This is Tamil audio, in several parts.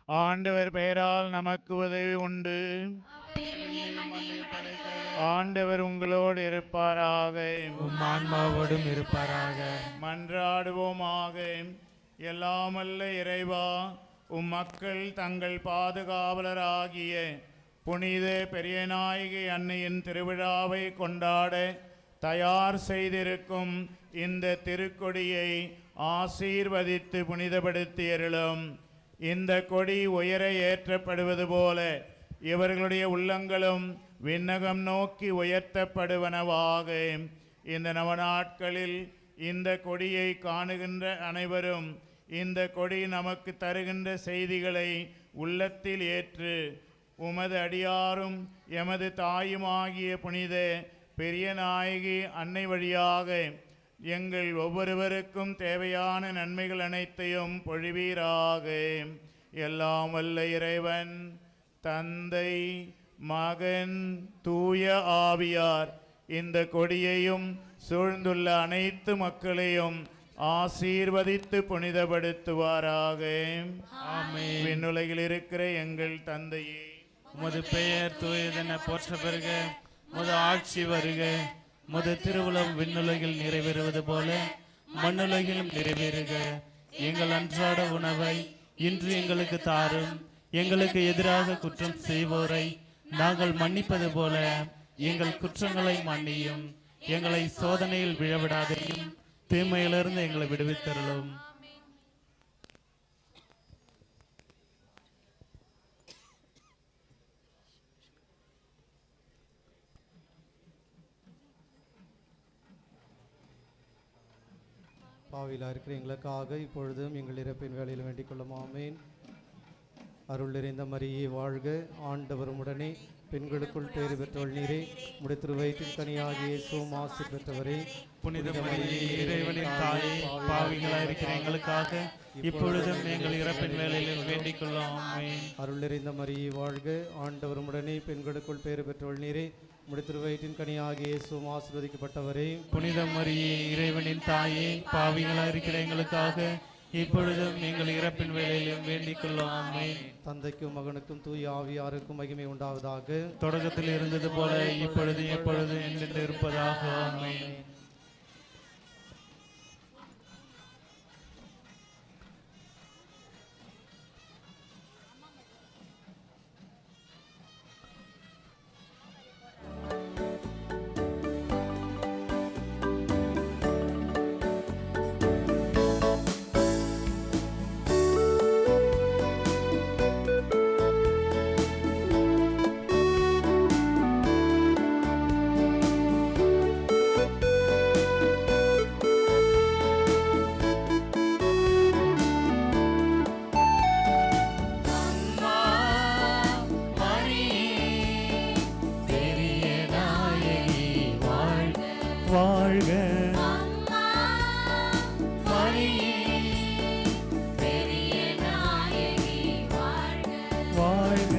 ஆண்டவர் பெயரால் நமக்கு உதவி உண்டு. ஆண்டவர் உங்களோடு இருப்பாராக. உம் ஆன்மாவோடும் இருப்பாராக. மன்றாடுவோமாக. எல்லாமல்ல இறைவா, உம் மக்கள் தங்கள் பாதுகாவலராகிய புனித பெரியநாயகி அன்னையின் திருவிழாவை கொண்டாட தயார் செய்திருக்கும் இந்த திருக்கொடியை ஆசீர்வதித்து புனிதப்படுத்தியருளும். இந்த கொடி உயர ஏற்றப்படுவது போல இவர்களுடைய உள்ளங்களும் விண்ணகம் நோக்கி உயர்த்தப்படுவனவாக. இந்த நவநாட்களில் இந்த கொடியை காணுகின்ற அனைவரும் இந்த கொடி நமக்கு தருகின்ற செய்திகளை உள்ளத்தில் ஏற்று உமது அடியாரும் எமது தாயுமாகிய புனித பெரியநாயகி அன்னை வழியாக எங்கள் ஒவ்வொருவருக்கும் தேவையான நன்மைகள் அனைத்தையும் பொழிவீராக. எல்லாம் வல்ல இறைவன் தந்தை, மகன், தூய ஆவியார் இந்த கொடியையும் சூழ்ந்துள்ள அனைத்து மக்களையும் ஆசீர்வதித்து புனிதப்படுத்துவாராக. ஆமென். விண்ணுலகில் இருக்கிற எங்கள் தந்தையே, உமது பெயர் தூயதென போற்ற பெறுக. உமது ஆட்சி வருக. உமது திருவுளம் விண்ணுலகில் நிறைவேறுவது போல மண்ணுலகிலும் நிறைவேறுக. எங்கள் அன்றாட உணவை இன்று எங்களுக்கு தாரும். எங்களுக்கு எதிராக குற்றம் செய்வோரை நாங்கள் மன்னிப்பது போல எங்கள் குற்றங்களை மன்னியும். எங்களை சோதனையில் விழவிடாதையும் தீமையிலிருந்து எங்களை விடுவித்தருளும். பாவிலா இருக்கிற எங்களுக்காக இப்பொழுதும் எங்கள் இறப்பின் வேலையில் வேண்டிக் கொள்ளும். ஆமேன். அருள் நிறைந்த மரியே வாழ்க, ஆண்டவர் உடனே பெண்களுக்குள் பேறு பெற்றவள் நீரே. உம்முடைய திருவயிற்றின் கனியாகிய இயேசுவும் ஆசி பெற்றவரே. புனித மரியே, இறைவனின் தாயே, பாவிகளா இருக்கிற எங்களுக்காக இப்பொழுதும் எங்கள் இறப்பின் வேலையில் வேண்டிக் கொள்ளும். ஆமென். அருள் நிறைந்த மரியே வாழ்க, ஆண்டவர் உடனே பெண்களுக்குள் பேறு பெற்றவள் நீரே. உம்முடைய திருவயிற்றின் கனியாகிய இயேசுவும் ஆசீர்வதிக்கப்பட்டவரே. புனித மரியே, இறைவனின் தாயே, பாவிகளா இருக்கிற எங்களுக்காக இப்பொழுதும் எங்கள் இறப்பின் வேலையிலும் வேண்டிக் கொள்ளும். ஆமென். தந்தைக்கும் மகனுக்கும் தூய ஆவியாருக்கும் மகிமை உண்டாவதாக. தொடக்கத்தில் இருந்தது போல இப்பொழுது எப்பொழுது என்று இருப்பதாக. ஆமென். வாழ்க வாழ்க.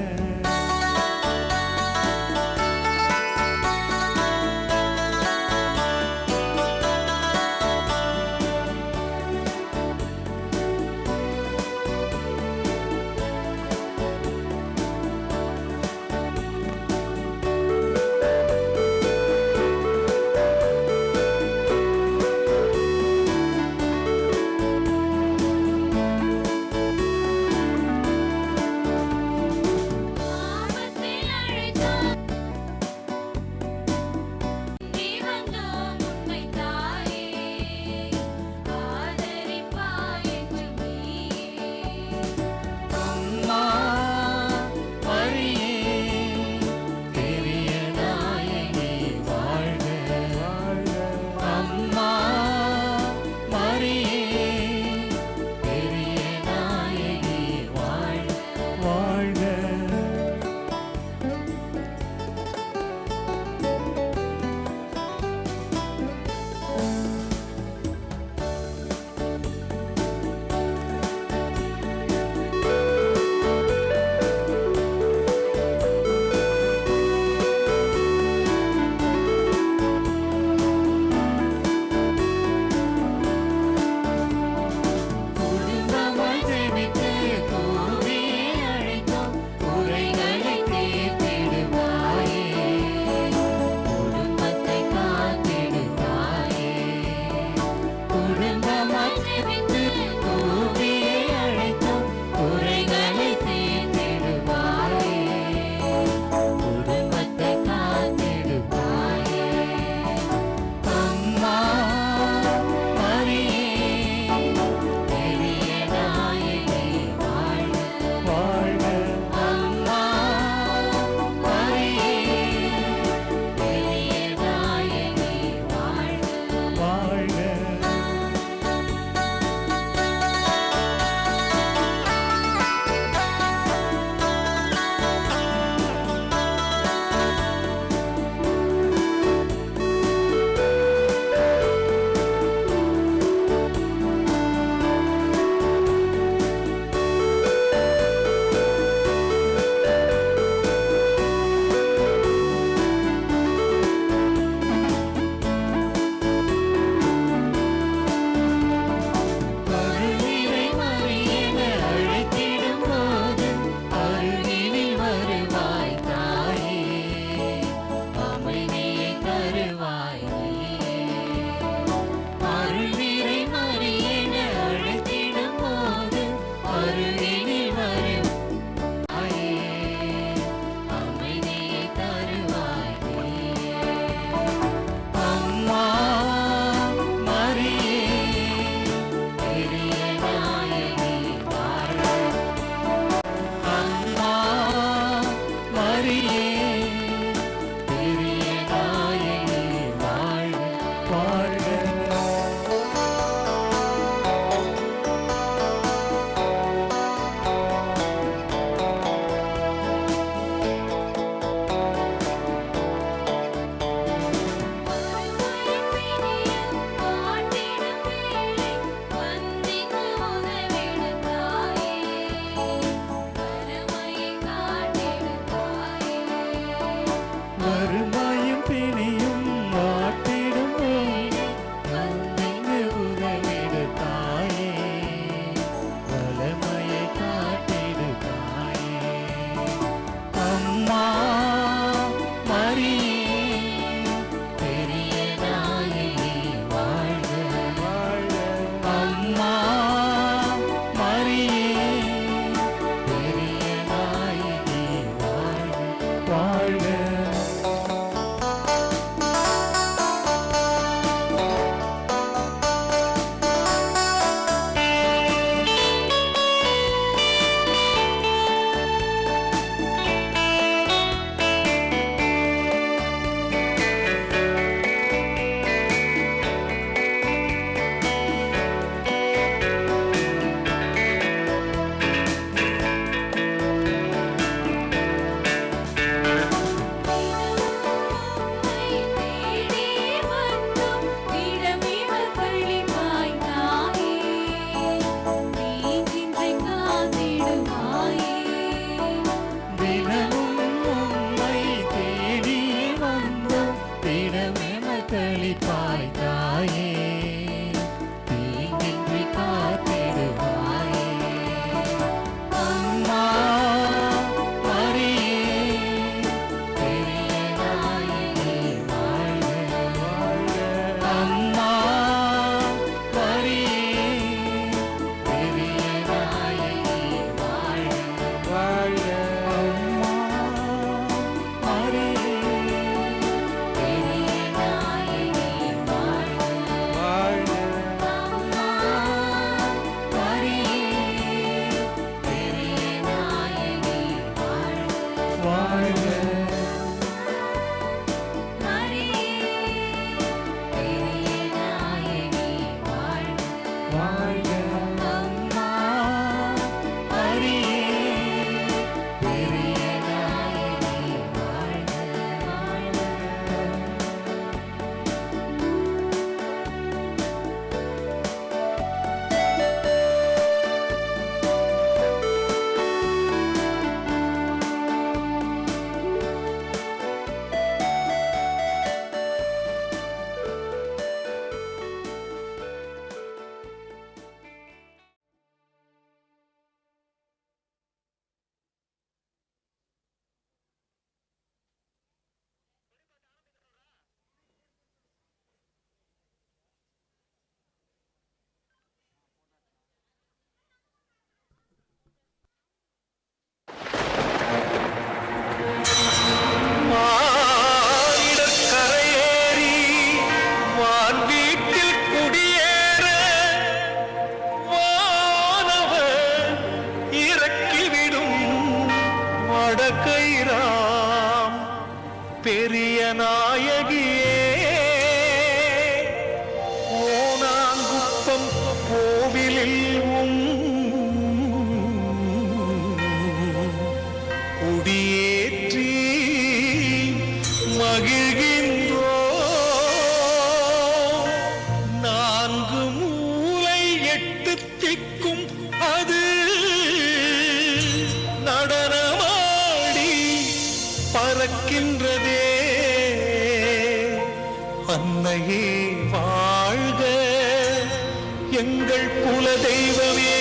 எங்கள் குல தெய்வமே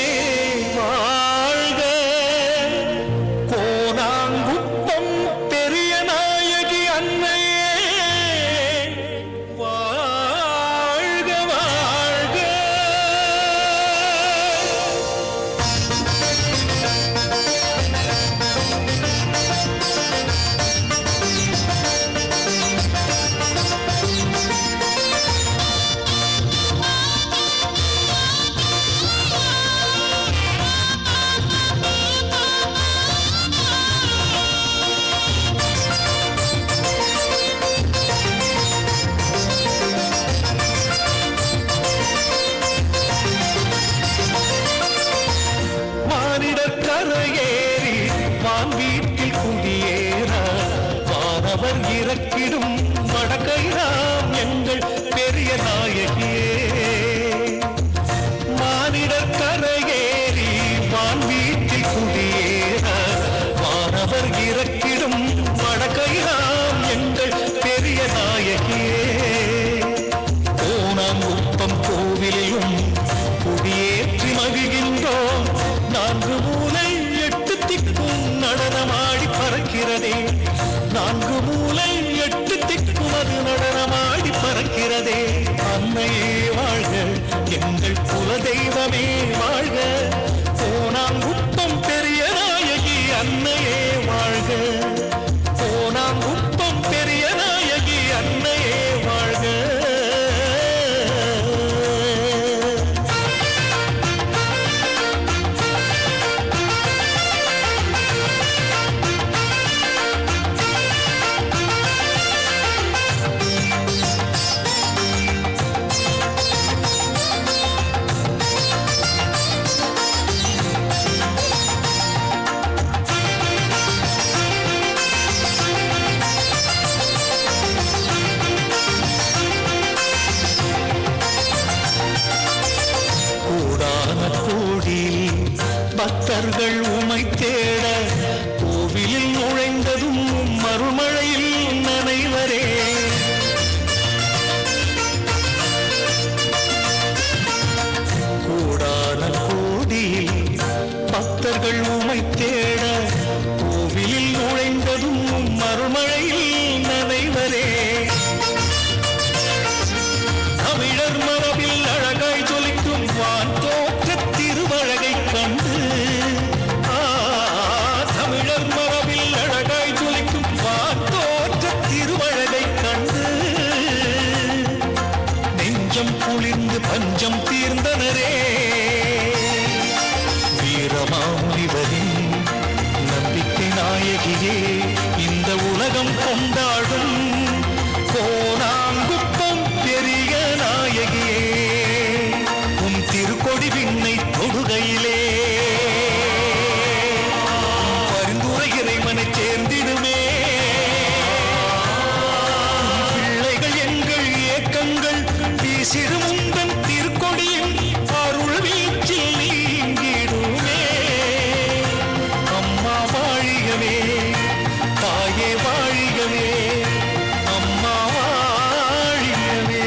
வாழ்க. கோனாங்குப்பம் பெரிய நாயகி அன்னையே வாழ்க வாழ்க. மானிடர் கரையேறி வான் வீட்டில் குடியேற வானவர் இறக்கிடும் வடக்கைராம் எங்கள் பெரிய நாயகியே. மானிடர் கரையேறி வான் வீட்டில் குடியேற வானவர் இறக்கிடும் வடக்கைராம் எங்கள் பெரிய நாயகியே. கோனாங்குப்பம் கோவிலையும் குடியேற்றி மகிழ்கின்றோம். நான்கு மூலை எட்டு திக்கும் நடனமாடி பறக்கிறதே. நான்கு மூலை எட்டு திக்கும் அது நடனமாடி பறக்கிறதே. அன்னையே வாழ்க, எங்கள் குல தெய்வமே வாழ்க. கோனாங்குப்பம் பெரிய நாயகி அன்னையே வாழ்க. கோனாங்குப்பம் பெரிய நாயகி அன்னையே வாழ்க. கூடான கோடியில் பக்தர்கள் உமை தேட கோவிலில் நுழைந்ததும் மறுமழையில் நனைவரே. கூடான கோடியில் பக்தர்கள் உமை தேட கோவிலில் நுழைந்ததும் மறுமழையில் நனைவரே. தமிழர் மரபில் அழகாய் ஜொலிக்கும் வான் தோற்ற திருவழகை கண்டு தமிழர் மரபில் அழகாய் ஜொலிக்கும் வான் தோற்ற திருவழகை கண்டு நெஞ்சம் குளிர்ந்து பஞ்சம் தீர்ந்தனரே. வீரமாமுனிவரின் நம்பிக்கை நாயகியே இந்த உலகம் கொண்டாடும் கோனாங்குப்பம் பெரிய நாயகியே. உன் திருக்கொடி விண்ணை தொடுகையிலே பரிந்துரை இறைவனை சேர்ந்திடுமே. உன் பிள்ளைகள் எங்கள் ஏக்கங்கள் வீசிடும் உந்தன் திருக்கொடியின் அருள் வீச்சில் நீங்கிடுமே. அம்மா வாழிகவே, தாயே வாழிகவே, அம்மா வாழிகவே.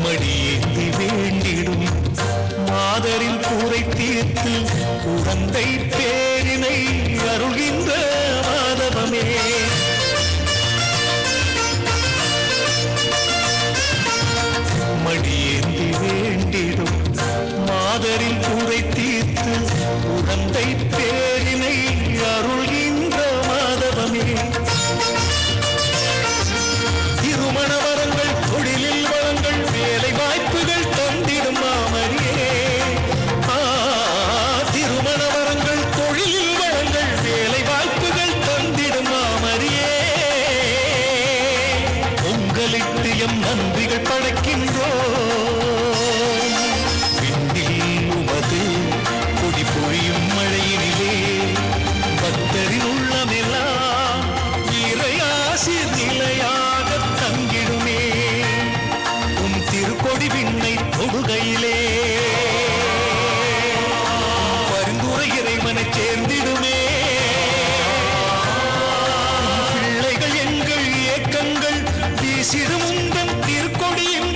மடியேந்தி வேண்டிடும் மாதரின் கூரை தீர்த்து குழந்தை பேரினை அருள்கின்ற மாதவமே. மடியேந்தி வேண்டிடும் மாதரின் கூரை தீர்த்து குழந்தை பேரினை அருள்கின்ற மாதவமே. திருமண வரங்கள், தொழிலில் வளங்கள், வேலை வாய்ப்புகள் தந்திடும் மாமரியே. திருமண வரங்கள், தொழிலில் வளங்கள், என சேர்ந்திடுமே. பிள்ளைகள் எங்கள் ஏக்கங்கள் வீசிடும் உந்தன் திருக்கொடியின்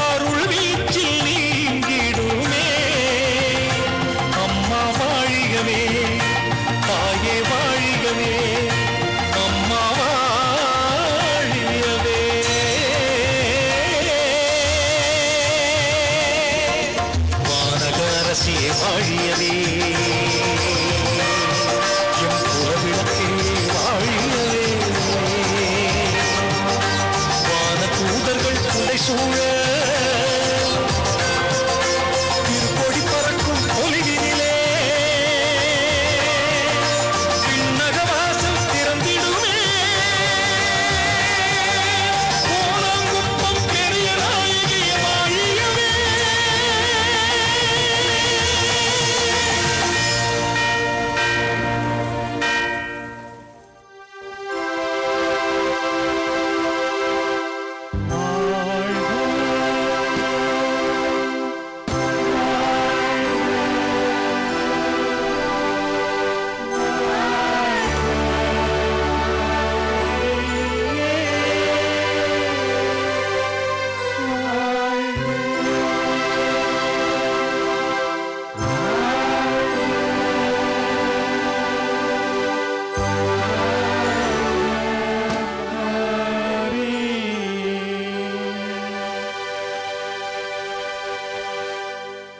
அருள் வீச்சில் நீங்கிடுமே. அம்மா வாழிகவே, தாயே வாழிகவே, அம்மா வாழிகவே. வானக அரசியே வாழியவே,